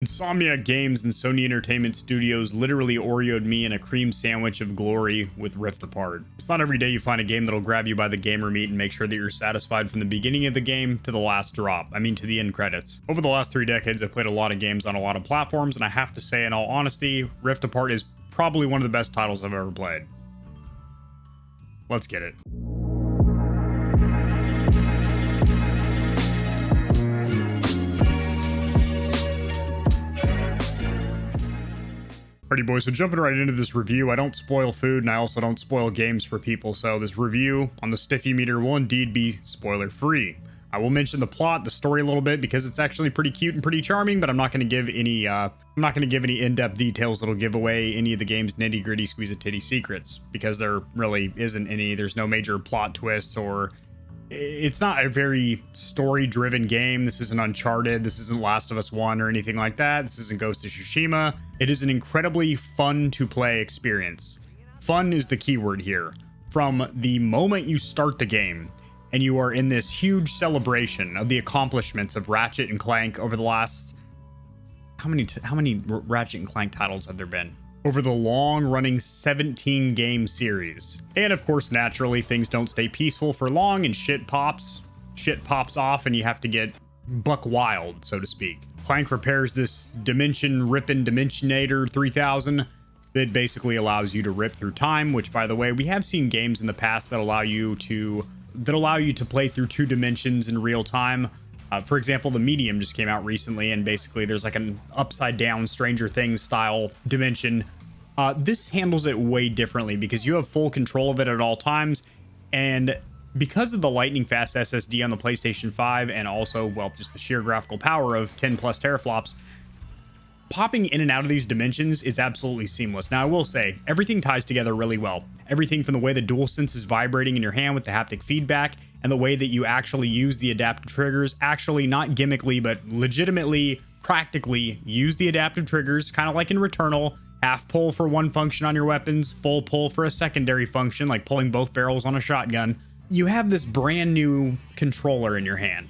Insomniac Games and Sony Entertainment Studios literally Oreo'd me in a cream sandwich of glory with Rift Apart. It's not every day you find a game that'll grab you by the gamer meat and make sure that you're satisfied from the beginning of the game to the last drop. I mean, to the end credits. Over the last 3 decades, I've played a lot of games on a lot of platforms, and I have to say, in all honesty, Rift Apart is probably one of the best titles I've ever played. Let's get it. Alrighty boys, so jumping right into this review, I don't spoil food and I also don't spoil games for people, so this review on the Stiffy Meter will indeed be spoiler free. I will mention the plot, the story a little bit because it's actually pretty cute and pretty charming, but I'm not going to give any in-depth details that'll give away any of the game's nitty-gritty squeeze-a-titty secrets, because there really isn't any. There's no major plot twists, or it's not a very story-driven game. This isn't Uncharted, this isn't Last of Us 1 or anything like that. This isn't Ghost of Tsushima. It is an incredibly fun-to-play experience. Fun is the keyword here. From the moment you start the game, and you are in this huge celebration of the accomplishments of Ratchet and Clank over the last... How many Ratchet and Clank titles have there been? Over the long-running 17-game series. And of course, naturally, things don't stay peaceful for long, and shit pops off, and you have to get buck wild, so to speak. Clank repairs this dimension-ripping Dimensionator 3000 that basically allows you to rip through time, which, by the way, we have seen games in the past that allow you to play through 2 dimensions in real time. For example, the Medium just came out recently, and basically there's like an upside-down Stranger Things style dimension. This handles it way differently because you have full control of it at all times, and because of the lightning-fast SSD on the PlayStation 5, and also, well, just the sheer graphical power of 10 plus teraflops, popping in and out of these dimensions is absolutely seamless. Now, I will say, everything ties together really well. Everything from the way the DualSense is vibrating in your hand with the haptic feedback, and the way that you actually use the adaptive triggers, actually not gimmickly, but legitimately, practically use the adaptive triggers, kind of like in Returnal. Half pull for one function on your weapons, full pull for a secondary function, like pulling both barrels on a shotgun. You have this brand new controller in your hand.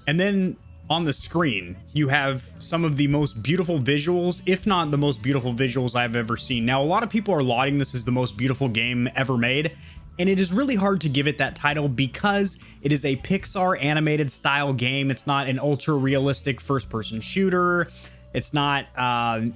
And then on the screen, you have some of the most beautiful visuals, if not the most beautiful visuals I've ever seen. Now, a lot of people are lauding this as the most beautiful game ever made, and it is really hard to give it that title because it is a Pixar animated style game. It's not an ultra realistic first-person shooter. It's not a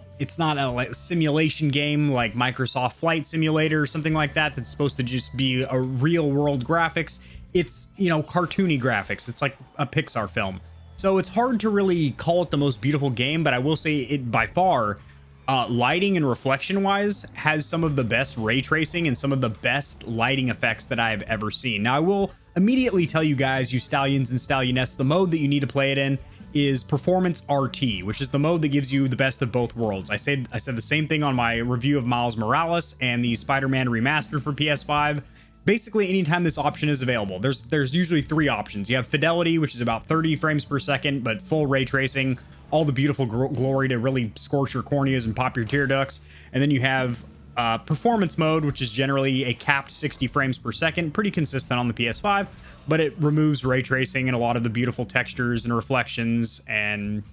simulation game like Microsoft Flight Simulator or something like that that's supposed to just be a real world graphics. It's, you know, cartoony graphics. It's like a Pixar film. So it's hard to really call it the most beautiful game, but I will say it by far, lighting and reflection wise, has some of the best ray tracing and some of the best lighting effects that I've ever seen. Now, I will immediately tell you guys, you Stallions and Stallionettes, the mode that you need to play it in is Performance RT, which is the mode that gives you the best of both worlds. I said the same thing on my review of Miles Morales and the Spider-Man Remastered for PS5. Basically, anytime this option is available, there's usually 3 options. You have Fidelity, which is about 30 frames per second, but full ray tracing, all the beautiful glory to really scorch your corneas and pop your tear ducts. And then you have Performance mode, which is generally a capped 60 frames per second, pretty consistent on the PS5, but it removes ray tracing and a lot of the beautiful textures and reflections and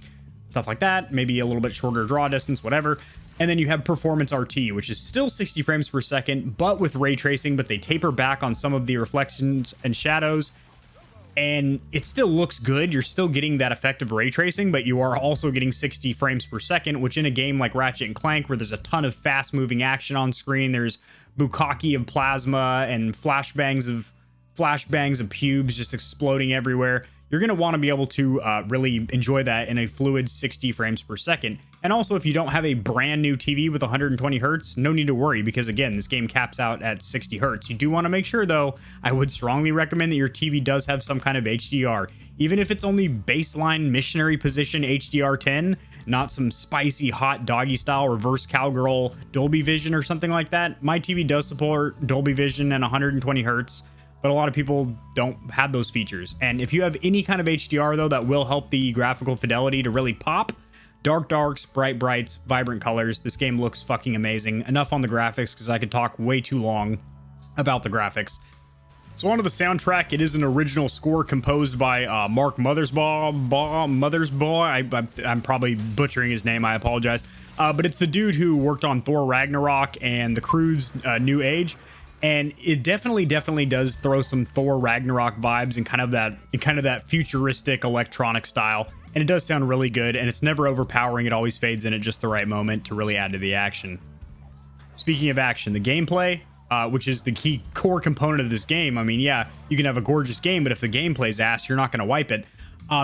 stuff like that. Maybe a little bit shorter draw distance, whatever. And then you have Performance RT, which is still 60 frames per second, but with ray tracing, but they taper back on some of the reflections and shadows. And it still looks good. You're still getting that effect of ray tracing, but you are also getting 60 frames per second, which in a game like Ratchet and Clank, where there's a ton of fast moving action on screen, there's bukkake of plasma and flashbangs of pubes just exploding everywhere. You're going to want to be able to really enjoy that in a fluid 60 frames per second. And also, if you don't have a brand new TV with 120 hertz, no need to worry, because again, this game caps out at 60 hertz. You do want to make sure, though, I would strongly recommend that your TV does have some kind of HDR. Even if it's only baseline missionary position HDR10, not some spicy hot doggy style reverse cowgirl Dolby Vision or something like that. My TV does support Dolby Vision and 120 hertz. But a lot of people don't have those features. And if you have any kind of HDR, though, that will help the graphical fidelity to really pop. Dark darks, bright brights, vibrant colors. This game looks fucking amazing. Enough on the graphics, because I could talk way too long about the graphics. So onto the soundtrack. It is an original score composed by Mark Mothersbaugh. I'm probably butchering his name. I apologize. But it's the dude who worked on Thor Ragnarok and The Crew's New Age. And it definitely does throw some Thor Ragnarok vibes and kind of that futuristic electronic style. And it does sound really good, and it's never overpowering. It always fades in at just the right moment to really add to the action. Speaking of action, the gameplay, which is the key core component of this game. I mean, yeah, you can have a gorgeous game, but if the gameplay's ass, you're not going to wipe it.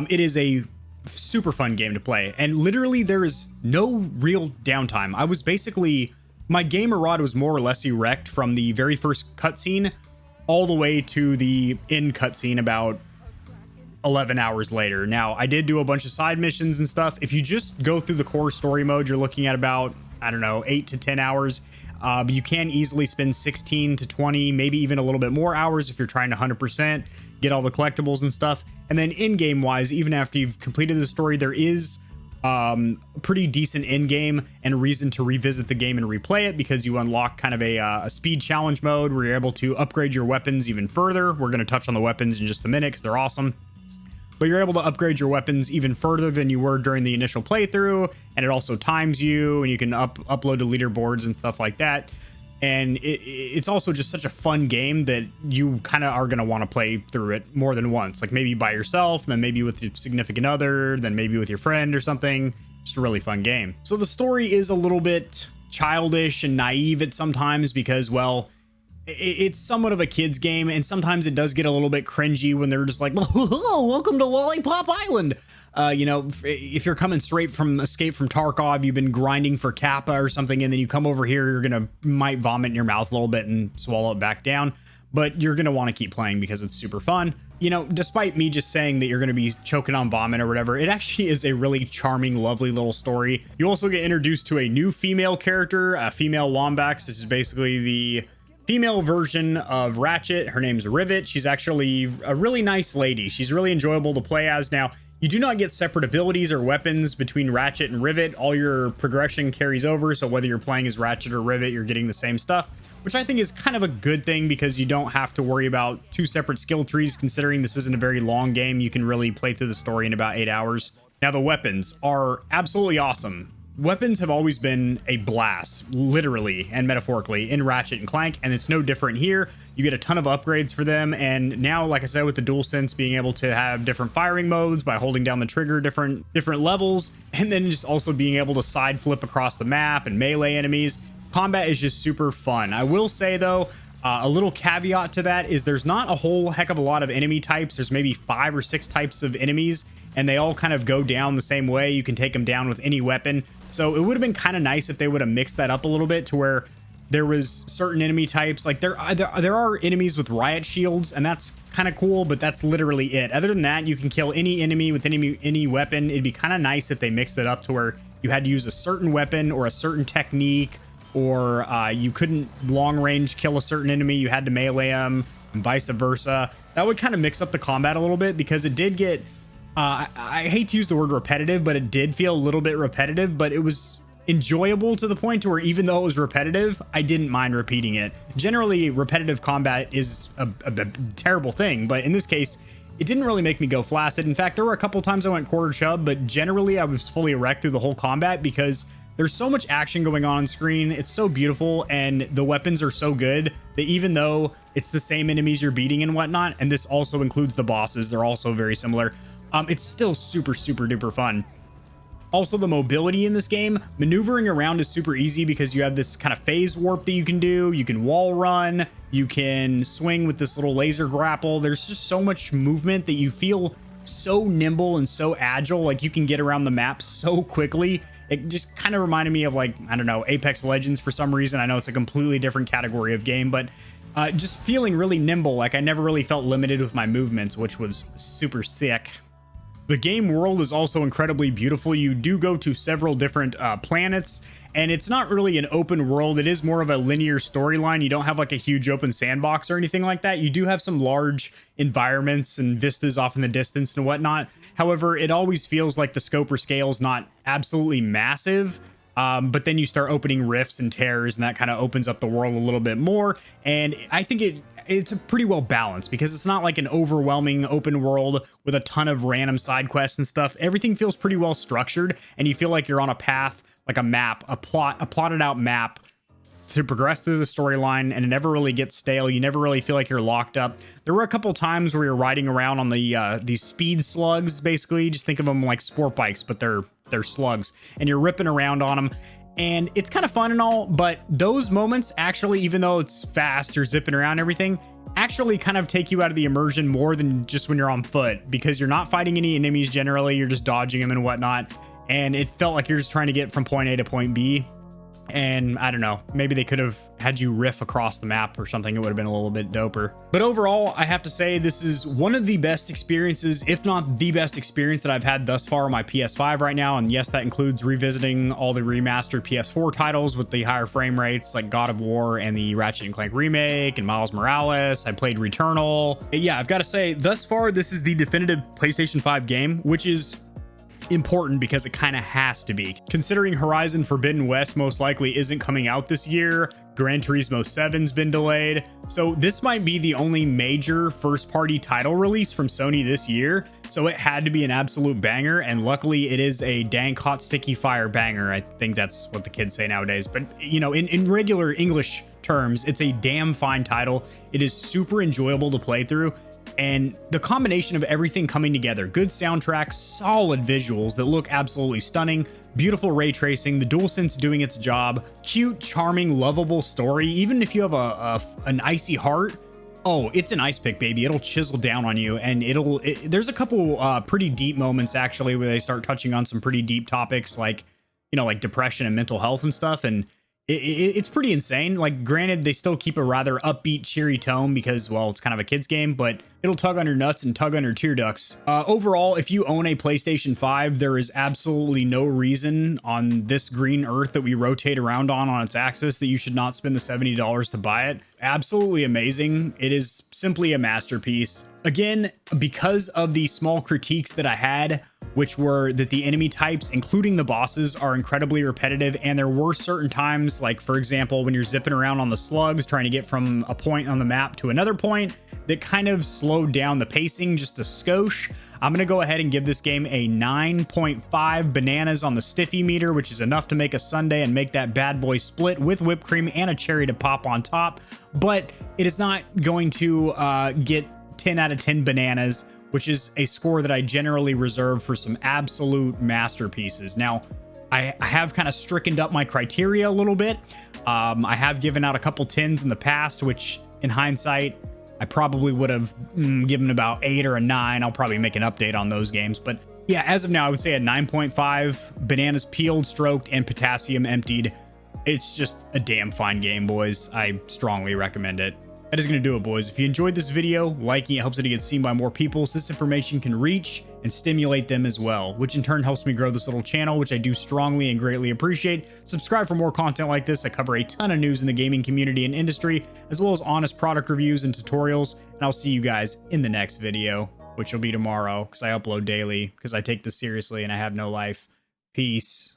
It is a super fun game to play, and literally there is no real downtime. My gamer rod was more or less erect from the very first cutscene all the way to the end cutscene about 11 hours later. Now, I did do a bunch of side missions and stuff. If you just go through the core story mode, you're looking at about, I don't know, 8 to 10 hours. But you can easily spend 16 to 20, maybe even a little bit more hours if you're trying to 100% get all the collectibles and stuff. And then in-game wise, even after you've completed the story, there is pretty decent in-game and a reason to revisit the game and replay it, because you unlock kind of a speed challenge mode where you're able to upgrade your weapons even further. We're going to touch on the weapons in just a minute because they're awesome. But you're able to upgrade your weapons even further than you were during the initial playthrough, and it also times you, and you can upload to leaderboards and stuff like that. And it's also just such a fun game that you kind of are going to want to play through it more than once, like maybe by yourself, then maybe with your significant other, then maybe with your friend or something. Just a really fun game. So the story is a little bit childish and naive at sometimes because, well, it's somewhat of a kid's game, and sometimes it does get a little bit cringy when they're just like, "Oh, welcome to Lollipop Island." You know, if you're coming straight from Escape from Tarkov, you've been grinding for Kappa or something, and then you come over here, you're might vomit in your mouth a little bit and swallow it back down, but you're gonna want to keep playing because it's super fun. You know, despite me just saying that you're gonna be choking on vomit or whatever, it actually is a really charming, lovely little story. You also get introduced to a new female character, a female Lombax, which is basically the female version of Ratchet. Her name's Rivet. She's actually a really nice lady. She's really enjoyable to play as. Now, you do not get separate abilities or weapons between Ratchet and Rivet. All your progression carries over, so whether you're playing as Ratchet or Rivet, you're getting the same stuff, which I think is kind of a good thing because you don't have to worry about two separate skill trees. Considering this isn't a very long game, you can really play through the story in about 8 hours. Now, the weapons are absolutely awesome. Weapons have always been a blast, literally and metaphorically, in Ratchet and Clank, and it's no different here. You get a ton of upgrades for them, and now, like I said, with the DualSense being able to have different firing modes by holding down the trigger, different levels, and then just also being able to side flip across the map and melee enemies, combat is just super fun. I will say, though, a little caveat to that is there's not a whole heck of a lot of enemy types. There's maybe 5 or 6 types of enemies, and they all kind of go down the same way. You can take them down with any weapon. So it would have been kind of nice if they would have mixed that up a little bit to where there was certain enemy types. Like there are enemies with riot shields, and that's kind of cool, but that's literally it. Other than that, you can kill any enemy with any weapon. It'd be kind of nice if they mixed it up to where you had to use a certain weapon or a certain technique, or you couldn't long range kill a certain enemy. You had to melee them, and vice versa. That would kind of mix up the combat a little bit because it did get... I hate to use the word repetitive, but it did feel a little bit repetitive, but it was enjoyable to the point to where even though it was repetitive, I didn't mind repeating it. Generally, repetitive combat is a terrible thing, but in this case, it didn't really make me go flaccid. In fact, there were a couple times I went quarter chub, but generally I was fully erect through the whole combat because there's so much action going on screen. It's so beautiful, and the weapons are so good that even though it's the same enemies you're beating and whatnot, and this also includes the bosses, they're also very similar, it's still super duper fun. Also, the mobility in this game, maneuvering around is super easy because you have this kind of phase warp that you can do. You can wall run, you can swing with this little laser grapple. There's just so much movement that you feel so nimble and so agile. Like, you can get around the map so quickly. It just kind of reminded me of, like, I don't know, Apex Legends for some reason. I know it's a completely different category of game, but just feeling really nimble. Like, I never really felt limited with my movements, which was super sick. The game world is also incredibly beautiful. You do go to several different planets, and it's not really an open world. It is more of a linear storyline. You don't have like a huge open sandbox or anything like that. You do have some large environments and vistas off in the distance and whatnot. However, it always feels like the scope or scale is not absolutely massive. But then you start opening rifts and tears, and that kind of opens up the world a little bit more. And I think it's a pretty well balanced because it's not like an overwhelming open world with a ton of random side quests and stuff. Everything feels pretty well structured, and you feel like you're on a path, like a map, a plotted out map to progress through the storyline, and it never really gets stale. You never really feel like you're locked up. There were a couple times where you're riding around on the these speed slugs, basically. Just think of them like sport bikes, but they're slugs, and you're ripping around on them. And it's kind of fun and all, but those moments actually, even though it's fast, you're zipping around everything, actually kind of take you out of the immersion more than just when you're on foot, because you're not fighting any enemies generally. You're just dodging them and whatnot. And it felt like you're just trying to get from point A to point B. And I don't know, maybe they could have had you riff across the map or something. It would have been a little bit doper. But overall, I have to say this is one of the best experiences, if not the best experience that I've had thus far on my PS5 right now. And yes, that includes revisiting all the remastered PS4 titles with the higher frame rates, like God of War and the Ratchet and Clank remake and Miles Morales. I played Returnal. Yeah, I've got to say, thus far, this is the definitive PlayStation 5 game, which is important because it kind of has to be, considering Horizon Forbidden West most likely isn't coming out this year. Gran Turismo 7's been delayed, so this might be the only major first-party title release from Sony this year, so it had to be an absolute banger. And luckily it is a dank hot sticky fire banger. I think that's what the kids say nowadays, but you know, in regular English terms, it's a damn fine title. It is super enjoyable to play through. And the combination of everything coming together, good soundtrack, solid visuals that look absolutely stunning, beautiful ray tracing, the DualSense doing its job, cute, charming, lovable story. Even if you have an icy heart, oh, it's an ice pick, baby. It'll chisel down on you. And there's a couple pretty deep moments actually where they start touching on some pretty deep topics, like, you know, like depression and mental health and stuff. And it's pretty insane. Like, granted, they still keep a rather upbeat, cheery tone because, well, it's kind of a kid's game, but it'll tug on your nuts and tug on your tear ducts. Overall, if you own a PlayStation 5, there is absolutely no reason on this green earth that we rotate around on its axis that you should not spend the $70 to buy it. Absolutely amazing. It is simply a masterpiece. Again, because of the small critiques that I had, which were that the enemy types, including the bosses, are incredibly repetitive. And there were certain times, like for example, when you're zipping around on the slugs, trying to get from a point on the map to another point, that kind of slowed down the pacing just a skosh. I'm going to go ahead and give this game a 9.5 bananas on the stiffy meter, which is enough to make a sundae and make that bad boy split with whipped cream and a cherry to pop on top. But it is not going to get 10 out of 10 bananas, which is a score that I generally reserve for some absolute masterpieces. Now, I have kind of strickened up my criteria a little bit. I have given out a couple 10s in the past, which in hindsight, I probably would have given about 8 or a 9. I'll probably make an update on those games. But yeah, as of now, I would say a 9.5, bananas peeled, stroked, and potassium emptied. It's just a damn fine game, boys. I strongly recommend it. That is going to do it, boys. If you enjoyed this video, liking it helps it to get seen by more people, so this information can reach and stimulate them as well, which in turn helps me grow this little channel, which I do strongly and greatly appreciate. Subscribe for more content like this. I cover a ton of news in the gaming community and industry, as well as honest product reviews and tutorials, and I'll see you guys in the next video, which will be tomorrow, because I upload daily, because I take this seriously and I have no life. Peace.